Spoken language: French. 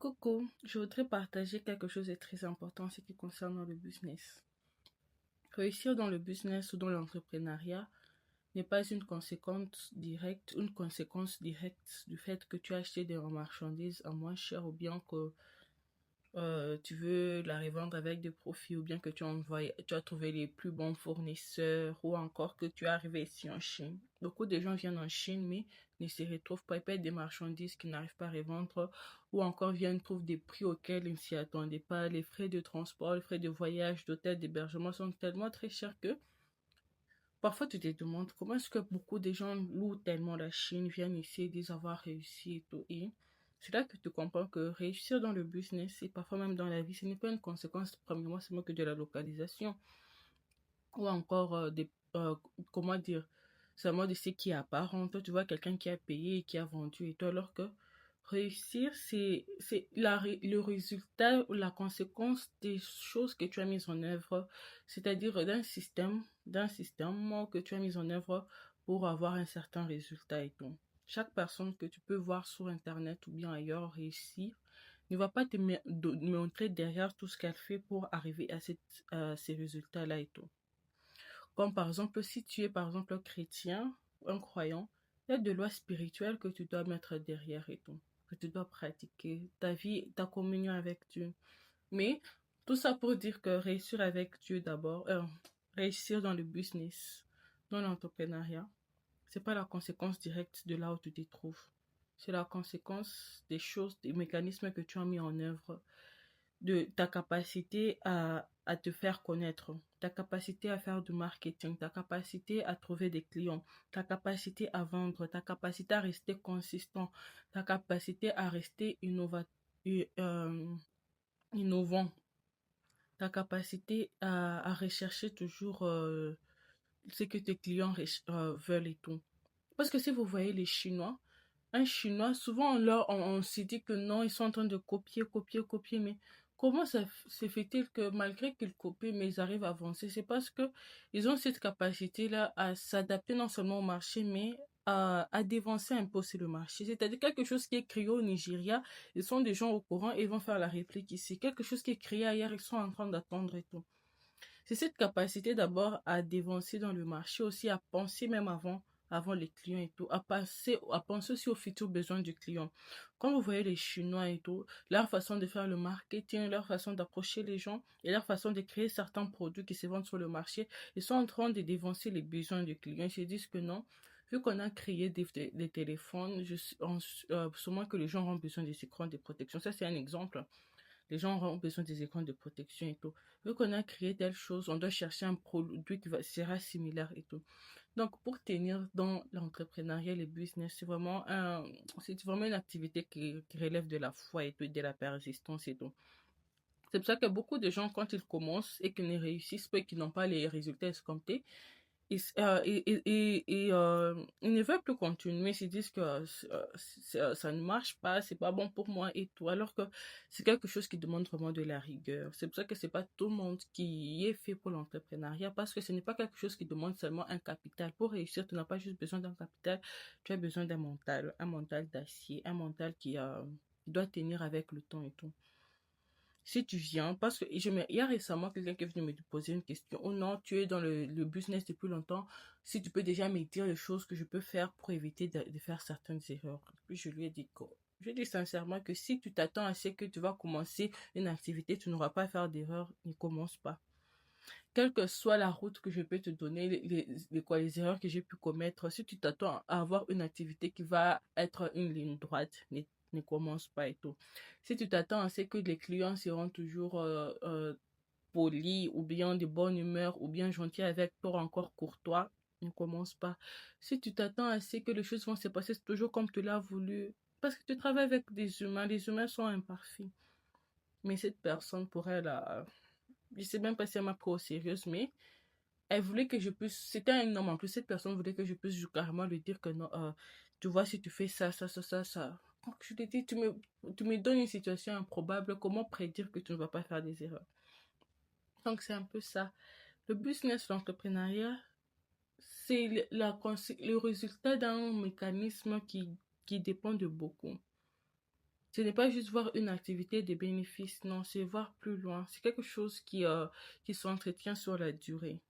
Coucou, je voudrais partager quelque chose de très important en ce qui concerne le business. Réussir dans le business ou dans l'entrepreneuriat n'est pas une conséquence directe du fait que tu as acheté des marchandises à moins cher ou bien que tu veux la revendre avec des profits ou bien que tu as trouvé les plus bons fournisseurs ou encore que tu es arrivé ici en Chine. Beaucoup de gens viennent en Chine mais ne se retrouvent pas, ils payent des marchandises qu'ils n'arrivent pas à revendre ou encore viennent trouver des prix auxquels ils ne s'y attendaient pas. Les frais de transport, les frais de voyage, d'hôtel, d'hébergement sont tellement très chers que parfois tu te demandes comment est-ce que beaucoup de gens louent tellement la Chine, viennent ici et disent avoir réussi et tout. Et c'est là que tu comprends que réussir dans le business et parfois même dans la vie, ce n'est pas une conséquence premièrement seulement que de la localisation ou encore comment dire, seulement de ce qui est apparent. Toi, tu vois quelqu'un qui a payé et qui a vendu et toi alors que réussir, le résultat ou la conséquence des choses que tu as mises en œuvre, c'est-à-dire d'un système que tu as mis en œuvre pour avoir un certain résultat et tout. Chaque personne que tu peux voir sur Internet ou bien ailleurs réussir ne va pas montrer derrière tout ce qu'elle fait pour arriver à ces résultats-là et tout. Comme par exemple, si tu es par exemple un chrétien, un croyant, il y a des lois spirituelles que tu dois mettre derrière et tout, que tu dois pratiquer, ta vie, ta communion avec Dieu. Mais tout ça pour dire que réussir avec Dieu d'abord, réussir dans le business, dans l'entrepreneuriat, c'est pas la conséquence directe de là où tu te trouves. C'est la conséquence des choses, des mécanismes que tu as mis en œuvre, de ta capacité à te faire connaître, ta capacité à faire du marketing, ta capacité à trouver des clients, ta capacité à vendre, ta capacité à rester consistant, ta capacité à rester innovant, ta capacité à rechercher toujours ce que tes clients veulent et tout. Parce que si vous voyez les Chinois, un Chinois, souvent on se dit que non, ils sont en train de copier, mais comment se fait-il que malgré qu'ils copient, mais ils arrivent à avancer? C'est parce que ils ont cette capacité-là à s'adapter non seulement au marché, mais à dévancer un peu aussi le marché. C'est-à-dire quelque chose qui est créé au Nigeria, ils sont des gens au courant et ils vont faire la réplique ici. Quelque chose qui est créé ailleurs, ils sont en train d'attendre et tout. C'est cette capacité d'abord à dévancer dans le marché, aussi à penser même avant les clients et tout, à penser aussi aux futurs besoins du client. Quand vous voyez les Chinois et tout, leur façon de faire le marketing, leur façon d'approcher les gens et leur façon de créer certains produits qui se vendent sur le marché, ils sont en train de dévancer les besoins du client. Ils se disent que non, vu qu'on a créé des téléphones, sûrement que les gens ont besoin des écrans de protection. Ça, c'est un exemple. Les gens ont besoin des écrans de protection et tout. Vu qu'on a créé telle chose, on doit chercher un produit sera similaire et tout. Donc, pour tenir dans l'entrepreneuriat, les business, c'est vraiment une activité qui relève de la foi et tout, de la persistance et tout. C'est pour ça que beaucoup de gens, quand ils commencent et qu'ils ne réussissent pas et qu'ils n'ont pas les résultats escomptés, ils ne veulent plus continuer, ils se disent que ça ne marche pas, c'est pas bon pour moi et tout, alors que c'est quelque chose qui demande vraiment de la rigueur. C'est pour ça que c'est pas tout le monde qui est fait pour l'entrepreneuriat, parce que ce n'est pas quelque chose qui demande seulement un capital. Pour réussir, tu n'as pas juste besoin d'un capital, tu as besoin un mental d'acier, un mental qui doit tenir avec le temps et tout. Si tu viens, parce que il y a récemment quelqu'un qui est venu me poser une question. Oh non, tu es dans le business depuis longtemps. Si tu peux déjà me dire les choses que je peux faire pour éviter de faire certaines erreurs. Puis je lui ai dit quoi? Je lui ai dit sincèrement que si tu t'attends à ce que tu vas commencer une activité, tu n'auras pas à faire d'erreurs, ne commence pas. Quelle que soit la route que je peux te donner, les erreurs que j'ai pu commettre, si tu t'attends à avoir une activité qui va être une ligne droite, ne commence pas et tout. Si tu t'attends à ce que les clients seront toujours polis ou bien de bonne humeur ou bien gentils avec toi, encore courtois, ne commence pas. Si tu t'attends à ce que les choses vont se passer toujours comme tu l'as voulu, parce que tu travailles avec des humains, les humains sont imparfaits. Mais cette personne pourrait là, je sais même pas si elle m'a pris au sérieux, mais elle voulait que je puisse, c'était un homme en plus, cette personne voulait que je puisse carrément lui dire que non, tu vois, si tu fais ça. Donc je lui ai dit, tu me donnes une situation improbable, comment prédire que tu ne vas pas faire des erreurs? Donc c'est un peu ça. Le business, l'entrepreneuriat, c'est le résultat d'un mécanisme qui dépend de beaucoup. Ce n'est pas juste voir une activité des bénéfices, non, c'est voir plus loin. C'est quelque chose qui s'entretient sur la durée.